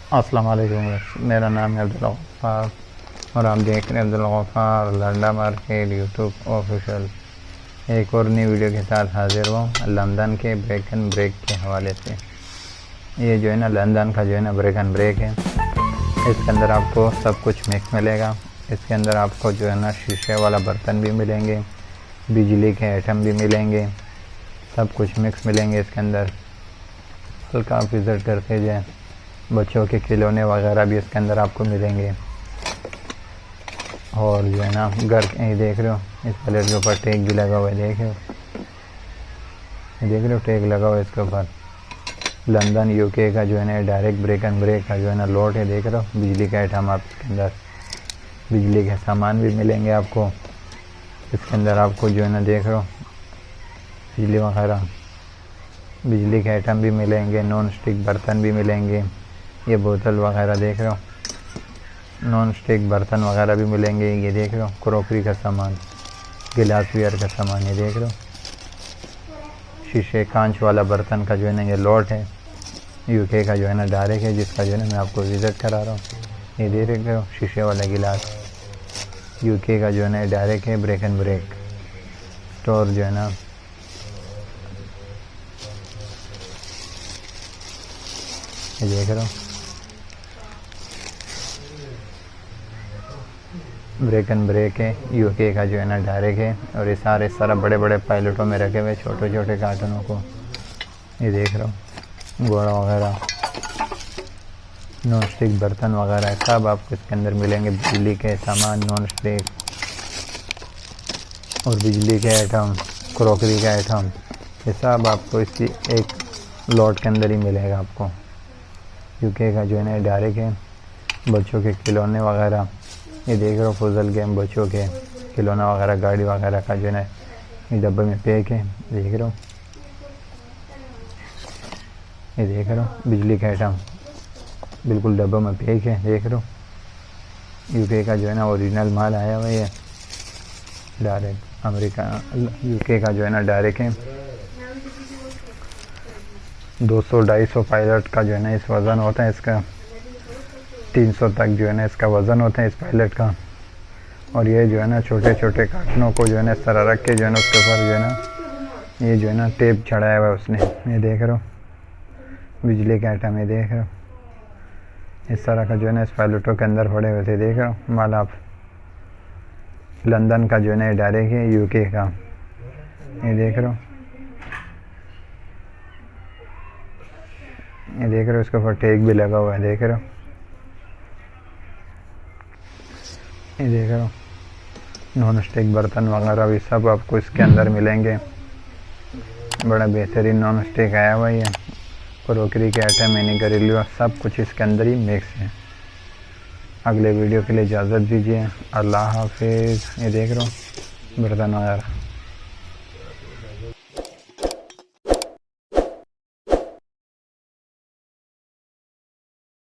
अस्सलाम वालेकुम। मेरा नाम है अब्दुल गफ्फार और आप देख रहे हैं Abdul Gaffar Landa market YouTube official. एक और नई वीडियो के साथ हाजिर हुआ लंदन के ब्रेक एंड ब्रेक के हवाले से। ये जो है ना लंदन का जो है ना ब्रेक एंड ब्रेक है। इसके अंदर आपको सब कुछ मिक्स मिलेगा। इसके अंदर आपको जो है ना शीशे वाला बर्तन भी मिलेंगे, बिजली के आइटम भी मिलेंगे, सब कुछ मिक्स मिलेंगे इसके अंदर। हल्का आप विज़िट करते जाएँ। बच्चों के खिलौने वगैरह भी इसके अंदर आपको मिलेंगे। और जो है ना घर ये देख रहे हो, इस प्लेट के ऊपर टैग भी लगा हुआ है। देख रहे हो टैग लगा हुआ है इसके ऊपर। लंदन यूके का जो है ना डायरेक्ट ब्रेक एंड ब्रेक का जो है ना लोट है। देख रहे हो बिजली का आइटम आप इसके अंदर, बिजली के सामान भी मिलेंगे आपको इसके अंदर। आपको जो है ना देख रहे हो बिजली वगैरह, बिजली के आइटम भी मिलेंगे, नॉन स्टिक बर्तन भी मिलेंगे। ये बोतल वगैरह देख रहे हो, नॉन स्टिक बर्तन वगैरह भी मिलेंगे। ये देख रहे हो क्रॉकरी का सामान, गिलास वेयर का सामान। ये देख रहे हो शीशे कांच वाला बर्तन का जो है ना ये लॉट है। यूके का जो है ना डायरेक्ट है, जिसका जो है ना मैं आपको विज़िट करा रहा हूँ। ये देख रहे हो शीशे वाला गिलास, यूके का जो है ना डायरेक्ट है ब्रेक एंड ब्रेक स्टोर जो है ना। ये देख रहे हो ब्रेक एंड ब्रेक है, यूके का जो है ना डायरेक्ट है। और ये सारा बड़े बड़े पायलटों में रखे हुए छोटे छोटे कार्टूनों को। ये देख रहे हो घोड़ा वगैरह, नॉन स्टिक बर्तन वगैरह सब आपको इसके अंदर मिलेंगे। बिजली के सामान, नॉन स्टिक और बिजली के आइटम, क्रॉकरी के आइटम, ये सब आपको इसी एक लॉट के अंदर ही मिलेगा आपको। यूके का जो है ना डायरेक्ट है। बच्चों के खिलौने वगैरह, ये देख रहे हो फुजल गेम, बच्चों के खिलौना वगैरह, गाड़ी वगैरह का जो है ना ये डब्बे में पैक है। देख रहे हो ये देख रहे हो बिजली का आइटम बिल्कुल डब्बे में पैक है। देख रहे हो यूके का जो है ना ओरिजिनल माल आया हुआ है डायरेक्ट अमेरिका। यूके का जो है ना डायरेक्ट है। 200-250 पायलट का जो है ना इस वज़न होता है इसका। 300 तक जो है ना इसका वज़न होता है इस पायलट का। और ये जो है ना छोटे छोटे कार्टनों को जो है ना इस तरह रख के जो है ना उसके ऊपर जो है ना ये जो है ना टेप चढ़ाया हुआ है उसने। ये देख रहे हो बिजली का आइटम। ये देख रहे हो इस तरह का जो है ना इस पायलटों के अंदर पड़े हुए थे। देख रहे हो माल आप। लंदन का जो है ना डायरेक्ट है यूके का। ये देख रहे हो, ये देख रहे हो इसके ऊपर टैग भी लगा हुआ है। देख रहे हो ये देख रहे हो नॉन स्टिक बर्तन वगैरह भी सब आपको इसके अंदर मिलेंगे। बड़ा बेहतरीन नॉन स्टिक आया हुआ है। क्रॉकरी के आइटम यानी घरेलू सब कुछ इसके अंदर ही मिक्स है। अगले वीडियो के लिए इजाज़त दीजिए। अल्लाह हाफिज़। ये देख रहे हो बर्तन वगैरह।